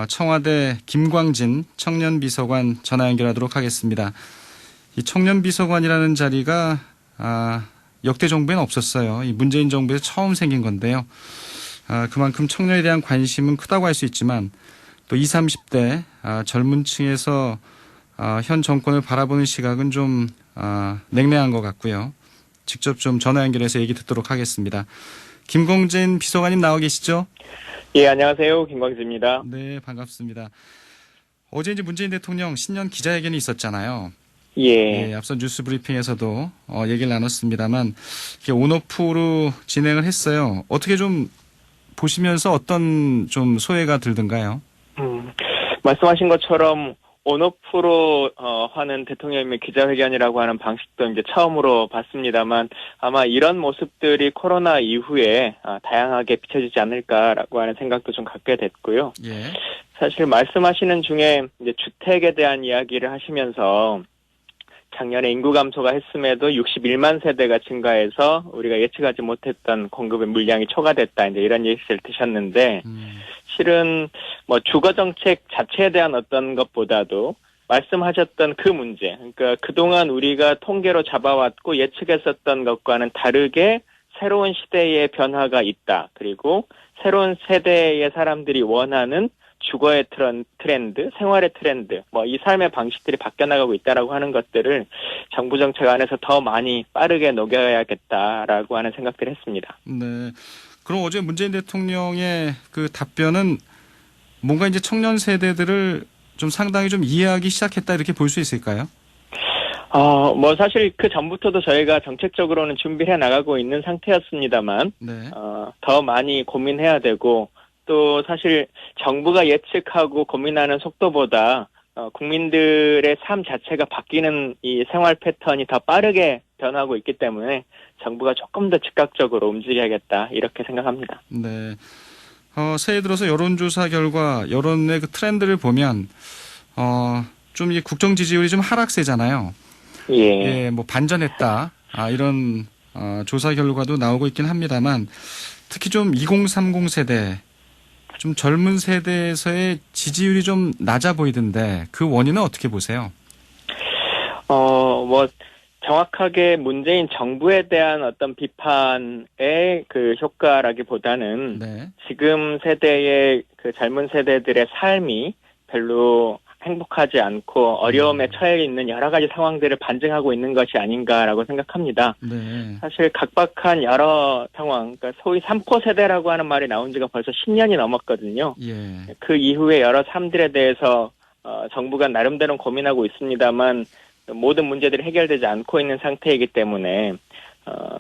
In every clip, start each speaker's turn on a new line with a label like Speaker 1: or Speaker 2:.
Speaker 1: 청와대 김광진 청년비서관 전화 연결하도록 하겠습니다. 이 청년비서관이라는 자리가 역대 정부에는 없었어요. 이 문재인 정부에서 처음 생긴 건데요. 그만큼 청년에 대한 관심은 크다고 할 수 있지만 또 20, 30대 젊은 층에서 현 정권을 바라보는 시각은 좀 냉랭한 것 같고요. 직접 좀 전화 연결해서 얘기 듣도록 하겠습니다. 김광진 비서관님 나와 계시죠?
Speaker 2: 예, 안녕하세요. 김광진입니다.
Speaker 1: 네, 반갑습니다. 어제 이제 문재인 대통령 신년 기자회견이 있었잖아요.
Speaker 2: 예.
Speaker 1: 예, 앞선 뉴스 브리핑에서도 얘기를 나눴습니다만 이렇게 온오프로 진행을 했어요. 어떻게 좀 보시면서 어떤 좀 소회가 들던가요?
Speaker 2: 말씀하신 것처럼 온오프로 하는 대통령의 기자회견이라고 하는 방식도 이제 처음으로 봤습니다만 아마 이런 모습들이 코로나 이후에 다양하게 비춰지지 않을까라고 하는 생각도 좀 갖게 됐고요.
Speaker 1: 예.
Speaker 2: 사실 말씀하시는 중에 이제 주택에 대한 이야기를 하시면서 작년에 인구 감소가 했음에도 61만 세대가 증가해서 우리가 예측하지 못했던 공급의 물량이 초과됐다. 이제 이런 얘기를 드셨는데 실은 뭐 주거 정책 자체에 대한 어떤 것보다도 말씀하셨던 그 문제, 그러니까 그동안 우리가 통계로 잡아왔고 예측했었던 것과는 다르게 새로운 시대의 변화가 있다. 그리고 새로운 세대의 사람들이 원하는 주거의 트렌드, 생활의 트렌드, 뭐 이 삶의 방식들이 바뀌어나가고 있다라고 하는 것들을 정부 정책 안에서 더 많이 빠르게 녹여야겠다라고 하는 생각들을 했습니다.
Speaker 1: 네. 그럼 어제 문재인 대통령의 그 답변은 뭔가 이제 청년 세대들을 좀 상당히 좀 이해하기 시작했다 이렇게 볼 수 있을까요?
Speaker 2: 뭐 사실 그 전부터도 저희가 정책적으로는 준비를 해 나가고 있는 상태였습니다만,
Speaker 1: 네.
Speaker 2: 더 많이 고민해야 되고, 또 사실 정부가 예측하고 고민하는 속도보다 국민들의 삶 자체가 바뀌는 이 생활 패턴이 더 빠르게 변하고 있기 때문에 정부가 조금 더 즉각적으로 움직여야겠다 이렇게 생각합니다.
Speaker 1: 네. 새해 들어서 여론조사 결과 여론의 그 트렌드를 보면 좀 이 국정 지지율이 좀 하락세잖아요.
Speaker 2: 예.
Speaker 1: 예, 뭐 반전했다. 이런 조사 결과도 나오고 있긴 합니다만 특히 좀 2030 세대 좀 젊은 세대에서의 지지율이 좀 낮아 보이던데 그 원인은 어떻게 보세요?
Speaker 2: 뭐 정확하게 문재인 정부에 대한 어떤 비판의 그 효과라기보다는
Speaker 1: 네.
Speaker 2: 지금 세대의 그 젊은 세대들의 삶이 별로 행복하지 않고 어려움에 처해 있는 여러 가지 상황들을 반증하고 있는 것이 아닌가라고 생각합니다.
Speaker 1: 네.
Speaker 2: 사실 각박한 여러 상황, 그러니까 소위 3코 세대라고 하는 말이 나온 지가 벌써 10년이 넘었거든요.
Speaker 1: 예.
Speaker 2: 그 이후에 여러 삶들에 대해서 정부가 나름대로 고민하고 있습니다만 모든 문제들이 해결되지 않고 있는 상태이기 때문에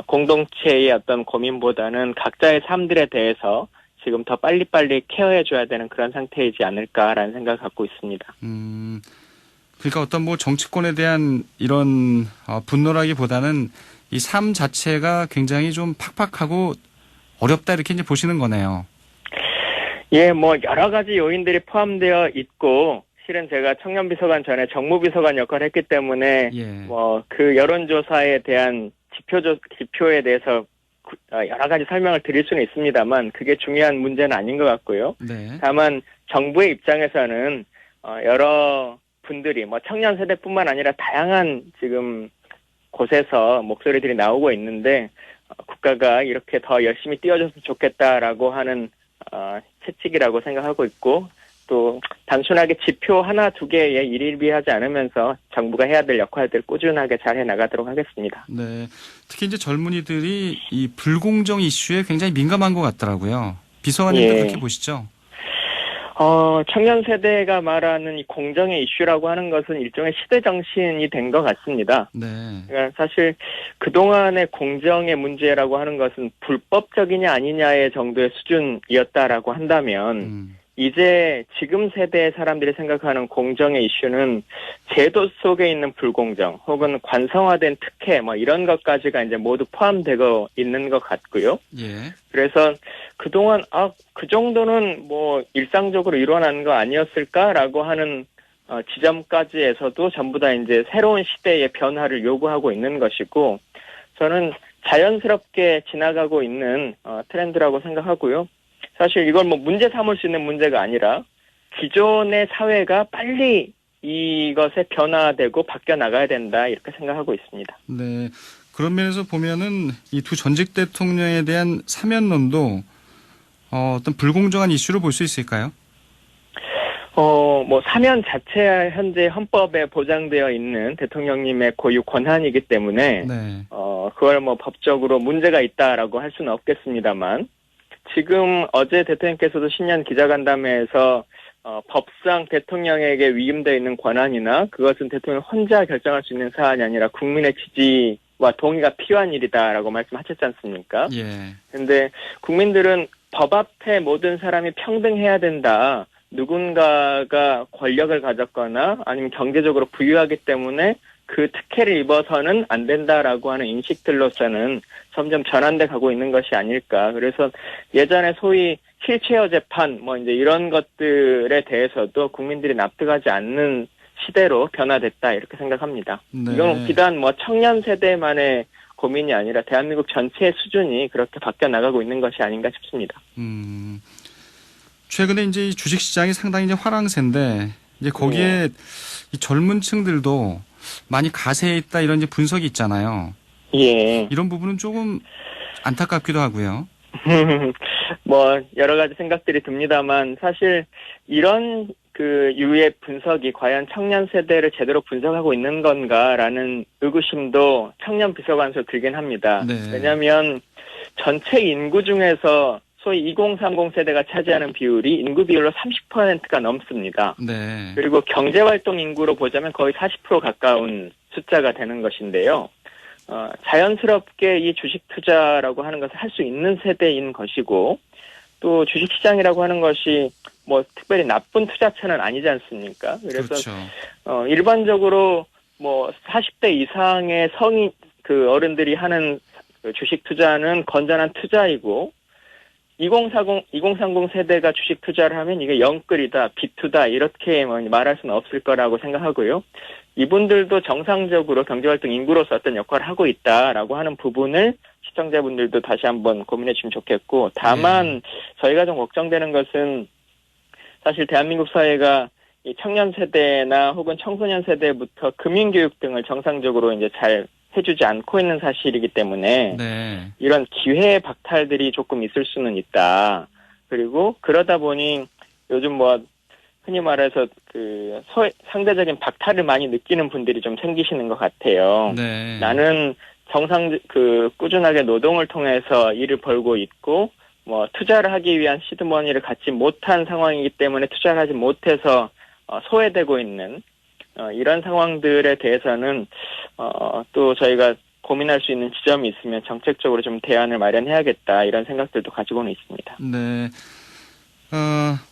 Speaker 2: 공동체의 어떤 고민보다는 각자의 삶들에 대해서 지금 더 빨리빨리 케어해줘야 되는 그런 상태이지 않을까라는 생각을 갖고 있습니다.
Speaker 1: 그러니까 어떤 뭐 정치권에 대한 이런 분노라기보다는 이 삶 자체가 굉장히 좀 팍팍하고 어렵다 이렇게 이제 보시는 거네요.
Speaker 2: 예, 뭐 여러 가지 요인들이 포함되어 있고 실은 제가 청년비서관 전에 정무비서관 역할을 했기 때문에
Speaker 1: 예.
Speaker 2: 뭐 그 여론조사에 대한 지표에 대해서 여러 가지 설명을 드릴 수는 있습니다만 그게 중요한 문제는 아닌 것 같고요.
Speaker 1: 네.
Speaker 2: 다만 정부의 입장에서는 여러 분들이 뭐 청년 세대뿐만 아니라 다양한 지금 곳에서 목소리들이 나오고 있는데 국가가 이렇게 더 열심히 뛰어줬으면 좋겠다라고 하는 채찍이라고 생각하고 있고 또 단순하게 지표 하나 두 개에 일일비하지 않으면서 정부가 해야 될 역할들 꾸준하게 잘 해나가도록 하겠습니다.
Speaker 1: 네. 특히 이제 젊은이들이 이 불공정 이슈에 굉장히 민감한 것 같더라고요. 비서관님도
Speaker 2: 예.
Speaker 1: 그렇게 보시죠?
Speaker 2: 청년 세대가 말하는 이 공정의 이슈라고 하는 것은 일종의 시대 정신이 된 것 같습니다.
Speaker 1: 네.
Speaker 2: 그러니까 사실 그동안의 공정의 문제라고 하는 것은 불법적이냐 아니냐의 정도의 수준이었다라고 한다면 이제 지금 세대의 사람들이 생각하는 공정의 이슈는 제도 속에 있는 불공정 혹은 관성화된 특혜 뭐 이런 것까지가 이제 모두 포함되고 있는 것 같고요.
Speaker 1: 예.
Speaker 2: 그래서 그동안 그 정도는 뭐 일상적으로 일어나는 거 아니었을까라고 하는 지점까지에서도 전부 다 이제 새로운 시대의 변화를 요구하고 있는 것이고 저는 자연스럽게 지나가고 있는 트렌드라고 생각하고요. 사실 이걸 뭐 문제 삼을 수 있는 문제가 아니라 기존의 사회가 빨리 이것에 변화되고 바뀌어 나가야 된다 이렇게 생각하고 있습니다.
Speaker 1: 네. 그런 면에서 보면은 이 두 전직 대통령에 대한 사면론도 어떤 불공정한 이슈로 볼 수 있을까요?
Speaker 2: 뭐 사면 자체야 현재 헌법에 보장되어 있는 대통령님의 고유 권한이기 때문에
Speaker 1: 네.
Speaker 2: 그걸 뭐 법적으로 문제가 있다라고 할 수는 없겠습니다만 지금 어제 대통령께서도 신년 기자간담회에서 법상 대통령에게 위임되어 있는 권한이나 그것은 대통령 혼자 결정할 수 있는 사안이 아니라 국민의 지지와 동의가 필요한 일이다라고 말씀하셨지 않습니까?
Speaker 1: 예.
Speaker 2: 근데 국민들은 법 앞에 모든 사람이 평등해야 된다. 누군가가 권력을 가졌거나 아니면 경제적으로 부유하기 때문에 그 특혜를 입어서는 안 된다라고 하는 인식들로서는 점점 전환돼 가고 있는 것이 아닐까. 그래서 예전에 소위 휠체어 재판 뭐 이제 이런 것들에 대해서도 국민들이 납득하지 않는 시대로 변화됐다 이렇게 생각합니다.
Speaker 1: 네.
Speaker 2: 이건 비단 뭐 청년 세대만의 고민이 아니라 대한민국 전체의 수준이 그렇게 바뀌어 나가고 있는 것이 아닌가 싶습니다.
Speaker 1: 최근에 이제 이 주식시장이 상당히 이제 화랑세인데 이제 거기에 이 젊은 층들도 많이 가세해 있다 이런 이제 분석이 있잖아요.
Speaker 2: 예.
Speaker 1: 이런 부분은 조금 안타깝기도 하고요.
Speaker 2: 뭐 여러 가지 생각들이 듭니다만 사실 이런 그 유의 분석이 과연 청년 세대를 제대로 분석하고 있는 건가라는 의구심도 청년 비서관에서 들긴 합니다.
Speaker 1: 네.
Speaker 2: 왜냐하면 전체 인구 중에서 소위 2030 세대가 차지하는 비율이 인구 비율로 30%가 넘습니다.
Speaker 1: 네.
Speaker 2: 그리고 경제활동 인구로 보자면 거의 40% 가까운 숫자가 되는 것인데요. 자연스럽게 이 주식 투자라고 하는 것을 할 수 있는 세대인 것이고 또 주식시장이라고 하는 것이 뭐 특별히 나쁜 투자처는 아니지 않습니까? 그래서
Speaker 1: 그렇죠.
Speaker 2: 일반적으로 뭐 40대 이상의 성인 그 어른들이 하는 그 주식 투자는 건전한 투자이고 2030 세대가 주식 투자를 하면 이게 영끌이다, 비투다 이렇게 말할 수는 없을 거라고 생각하고요. 이분들도 정상적으로 경제활동 인구로서 어떤 역할을 하고 있다라고 하는 부분을 시청자분들도 다시 한번 고민해 주시면 좋겠고 다만 저희가 좀 걱정되는 것은 사실 대한민국 사회가 이 청년 세대나 혹은 청소년 세대부터 금융교육 등을 정상적으로 이제 잘 해주지 않고 있는 사실이기 때문에
Speaker 1: 네.
Speaker 2: 이런 기회 박탈들이 조금 있을 수는 있다. 그리고 그러다 보니 요즘 뭐 흔히 말해서 그 상대적인 박탈을 많이 느끼는 분들이 좀 생기시는 것 같아요.
Speaker 1: 네.
Speaker 2: 나는 꾸준하게 노동을 통해서 일을 벌고 있고 뭐 투자를 하기 위한 시드머니를 갖지 못한 상황이기 때문에 투자를 하지 못해서 소외되고 있는 이런 상황들에 대해서는 또 저희가 고민할 수 있는 지점이 있으면 정책적으로 좀 대안을 마련해야겠다 이런 생각들도 가지고는 있습니다.
Speaker 1: 네.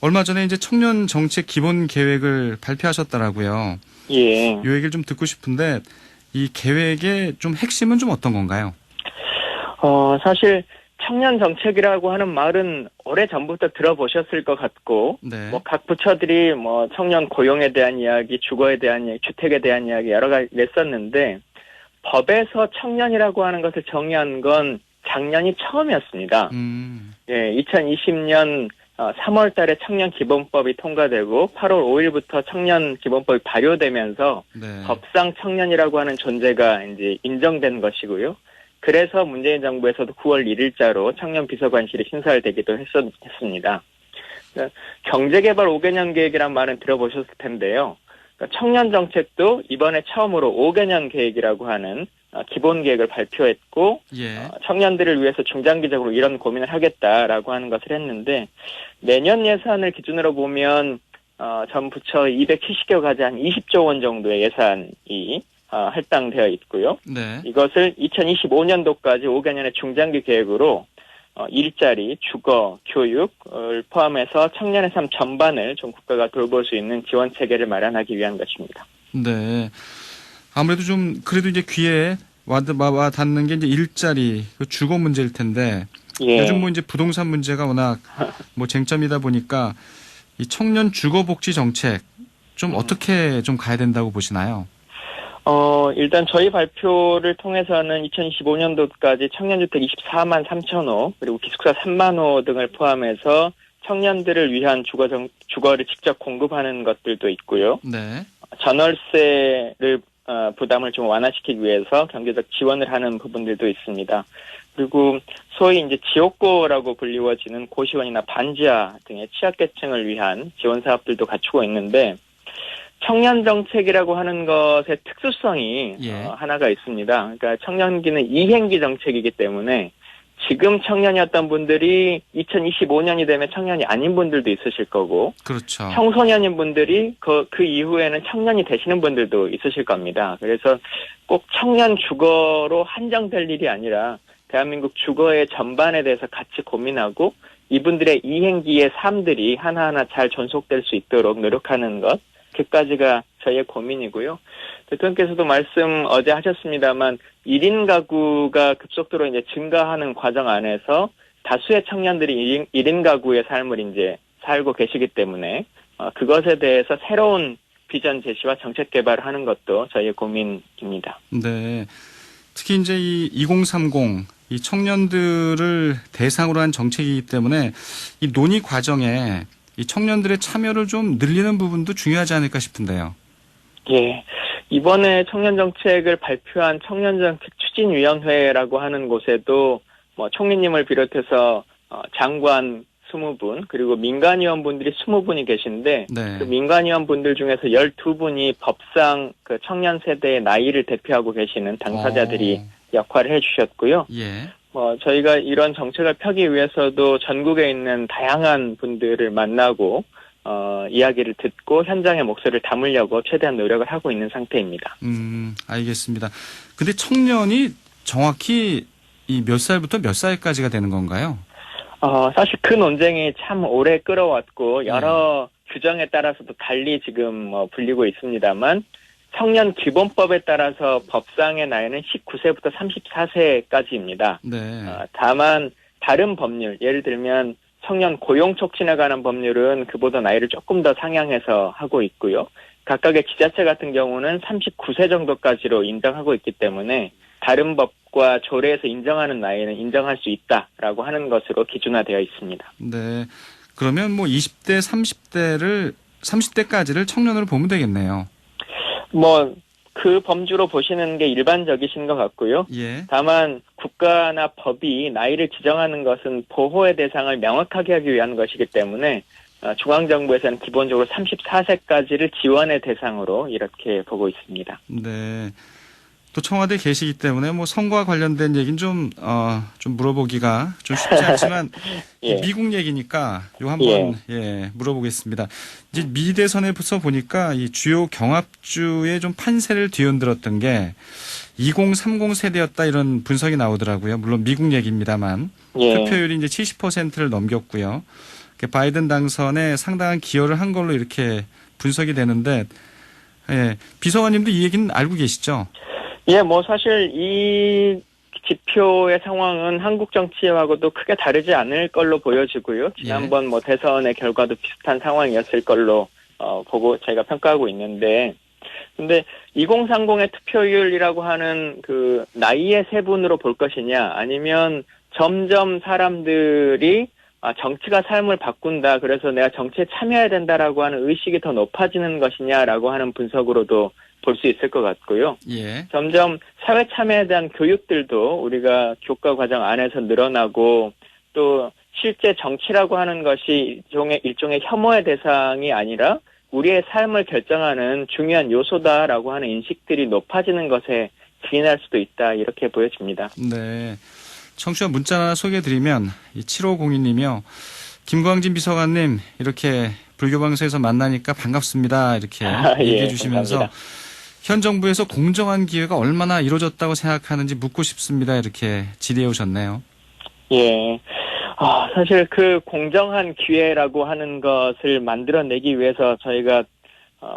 Speaker 1: 얼마 전에 이제 청년 정책 기본 계획을 발표하셨더라고요.
Speaker 2: 예.
Speaker 1: 이 얘기를 좀 듣고 싶은데 이 계획의 좀 핵심은 좀 어떤 건가요?
Speaker 2: 사실 청년 정책이라고 하는 말은 오래전부터 들어보셨을 것 같고,
Speaker 1: 네.
Speaker 2: 뭐 각 부처들이 뭐 청년 고용에 대한 이야기, 주거에 대한 이야기, 주택에 대한 이야기 여러 가지 냈었는데, 법에서 청년이라고 하는 것을 정의한 건 작년이 처음이었습니다. 예, 2020년 3월 달에 청년 기본법이 통과되고 8월 5일부터 청년 기본법이 발효되면서
Speaker 1: 네.
Speaker 2: 법상 청년이라고 하는 존재가 이제 인정된 것이고요. 그래서 문재인 정부에서도 9월 1일자로 청년 비서관실이 신설되기도 했습니다. 경제개발 5개년 계획이란 말은 들어보셨을 텐데요. 청년 정책도 이번에 처음으로 5개년 계획이라고 하는 기본 계획을 발표했고
Speaker 1: 예.
Speaker 2: 청년들을 위해서 중장기적으로 이런 고민을 하겠다라고 하는 것을 했는데 내년 예산을 기준으로 보면 전 부처 270여 가지 한 20조 원 정도의 예산이 할당되어 있고요.
Speaker 1: 네.
Speaker 2: 이것을 2025년도까지 5개년의 중장기 계획으로 일자리, 주거, 교육을 포함해서 청년의 삶 전반을 좀 국가가 돌볼 수 있는 지원 체계를 마련하기 위한 것입니다.
Speaker 1: 네. 아무래도 좀 그래도 이제 귀에 와 닿는 게 이제 일자리, 그 주거 문제일 텐데
Speaker 2: 예.
Speaker 1: 요즘 뭐 이제 부동산 문제가 워낙 뭐 쟁점이다 보니까 이 청년 주거 복지 정책 좀 어떻게 좀 가야 된다고 보시나요?
Speaker 2: 일단 저희 발표를 통해서는 2025년도까지 청년주택 24만 3천 호, 그리고 기숙사 3만 호 등을 포함해서 청년들을 위한 주거를 직접 공급하는 것들도 있고요.
Speaker 1: 네.
Speaker 2: 전월세를 부담을 좀 완화시키기 위해서 경제적 지원을 하는 부분들도 있습니다. 그리고 소위 이제 지옥고라고 불리워지는 고시원이나 반지하 등의 취약계층을 위한 지원 사업들도 갖추고 있는데 청년 정책이라고 하는 것의 특수성이
Speaker 1: 예.
Speaker 2: 하나가 있습니다. 그러니까 청년기는 이행기 정책이기 때문에 지금 청년이었던 분들이 2025년이 되면 청년이 아닌 분들도 있으실 거고
Speaker 1: 그렇죠.
Speaker 2: 청소년인 분들이 그 이후에는 청년이 되시는 분들도 있으실 겁니다. 그래서 꼭 청년 주거로 한정될 일이 아니라 대한민국 주거의 전반에 대해서 같이 고민하고 이분들의 이행기의 삶들이 하나하나 잘 존속될 수 있도록 노력하는 것, 그까지가 저희의 고민이고요. 대통령께서도 말씀 어제 하셨습니다만 1인 가구가 급속도로 이제 증가하는 과정 안에서 다수의 청년들이 1인 가구의 삶을 이제 살고 계시기 때문에 그것에 대해서 새로운 비전 제시와 정책 개발을 하는 것도 저희의 고민입니다.
Speaker 1: 네. 특히 이제 이 2030, 이 청년들을 대상으로 한 정책이기 때문에 이 논의 과정에 이 청년들의 참여를 좀 늘리는 부분도 중요하지 않을까 싶은데요.
Speaker 2: 예. 이번에 청년정책을 발표한 청년정책 추진위원회라고 하는 곳에도 총리님을 비롯해서 장관 20분 그리고 민간위원분들이 20분이 계신데
Speaker 1: 네.
Speaker 2: 그 민간위원분들 중에서 12분이 법상 그 청년 세대의 나이를 대표하고 계시는 당사자들이 역할을 해주셨고요.
Speaker 1: 예.
Speaker 2: 저희가 이런 정책을 펴기 위해서도 전국에 있는 다양한 분들을 만나고 이야기를 듣고 현장의 목소리를 담으려고 최대한 노력을 하고 있는 상태입니다.
Speaker 1: 알겠습니다. 근데 청년이 정확히 이 몇 살부터 몇 살까지가 되는 건가요?
Speaker 2: 사실 그 논쟁이 참 오래 끌어왔고 여러 규정에 따라서도 달리 지금 불리고 있습니다만 청년 기본법에 따라서 법상의 나이는 19세부터 34세까지입니다.
Speaker 1: 네.
Speaker 2: 다만 다른 법률, 예를 들면 청년 고용 촉진에 관한 법률은 그보다 나이를 조금 더 상향해서 하고 있고요. 각각의 지자체 같은 경우는 39세 정도까지로 인정하고 있기 때문에 다른 법과 조례에서 인정하는 나이는 인정할 수 있다라고 하는 것으로 기준화되어 있습니다.
Speaker 1: 네. 그러면 20대, 30대까지를 청년으로 보면 되겠네요.
Speaker 2: 그 범주로 보시는 게 일반적이신 것 같고요.
Speaker 1: 예.
Speaker 2: 다만 국가나 법이 나이를 지정하는 것은 보호의 대상을 명확하게 하기 위한 것이기 때문에 중앙정부에서는 기본적으로 34세까지를 지원의 대상으로 이렇게 보고 있습니다.
Speaker 1: 네. 또 청와대에 계시기 때문에 선거와 관련된 얘기는 좀 물어보기가 좀 쉽지 않지만
Speaker 2: 예.
Speaker 1: 미국 얘기니까 요 한번 물어보겠습니다. 이제 미 대선에서 보니까 이 주요 경합주의 좀 판세를 뒤흔들었던 게 2030 세대였다 이런 분석이 나오더라고요. 물론 미국 얘기입니다만 투표율이 이제 70%를 넘겼고요. 바이든 당선에 상당한 기여를 한 걸로 이렇게 분석이 되는데 비서관님도 이 얘기는 알고 계시죠?
Speaker 2: 예, 사실 이 지표의 상황은 한국 정치하고도 크게 다르지 않을 걸로 보여지고요. 지난번 대선의 결과도 비슷한 상황이었을 걸로 보고 저희가 평가하고 있는데, 근데 2030의 투표율이라고 하는 그 나이의 세분으로 볼 것이냐, 아니면 점점 사람들이 정치가 삶을 바꾼다, 그래서 내가 정치에 참여해야 된다라고 하는 의식이 더 높아지는 것이냐라고 하는 분석으로도 볼 수 있을 것 같고요.
Speaker 1: 예.
Speaker 2: 점점 사회 참여에 대한 교육들도 우리가 교과 과정 안에서 늘어나고 또 실제 정치라고 하는 것이 일종의 혐오의 대상이 아니라 우리의 삶을 결정하는 중요한 요소다라고 하는 인식들이 높아지는 것에 기인할 수도 있다 이렇게 보여집니다.
Speaker 1: 네. 청취자 문자 하나 소개해드리면 7502님이요. 김광진 비서관님 이렇게 불교방송에서 만나니까 반갑습니다. 이렇게 얘기해 주시면서
Speaker 2: 감사합니다.
Speaker 1: 현 정부에서 공정한 기회가 얼마나 이루어졌다고 생각하는지 묻고 싶습니다. 이렇게 질의해 오셨네요.
Speaker 2: 예. 사실 그 공정한 기회라고 하는 것을 만들어내기 위해서 저희가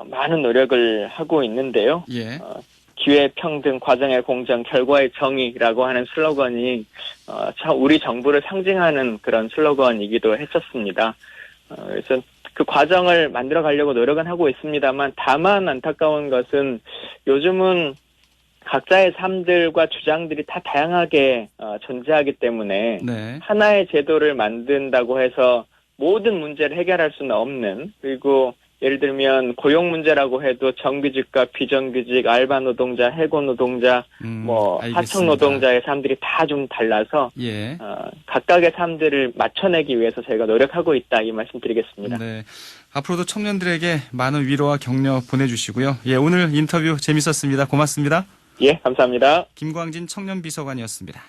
Speaker 2: 많은 노력을 하고 있는데요.
Speaker 1: 예.
Speaker 2: 기회 평등, 과정의 공정, 결과의 정의라고 하는 슬로건이 우리 정부를 상징하는 그런 슬로건이기도 했었습니다. 그래서 그 과정을 만들어 가려고 노력은 하고 있습니다만 다만 안타까운 것은 요즘은 각자의 삶들과 주장들이 다 다양하게 존재하기 때문에
Speaker 1: 네.
Speaker 2: 하나의 제도를 만든다고 해서 모든 문제를 해결할 수는 없는, 그리고 예를 들면 고용 문제라고 해도 정규직과 비정규직, 알바 노동자, 해고 노동자,
Speaker 1: 알겠습니다.
Speaker 2: 하청 노동자의 삶들이 다 좀 달라서
Speaker 1: 예.
Speaker 2: 각각의 삶들을 맞춰내기 위해서 저희가 노력하고 있다, 이 말씀 드리겠습니다.
Speaker 1: 네. 앞으로도 청년들에게 많은 위로와 격려 보내주시고요. 예, 오늘 인터뷰 재밌었습니다. 고맙습니다.
Speaker 2: 예, 감사합니다.
Speaker 1: 김광진 청년비서관이었습니다.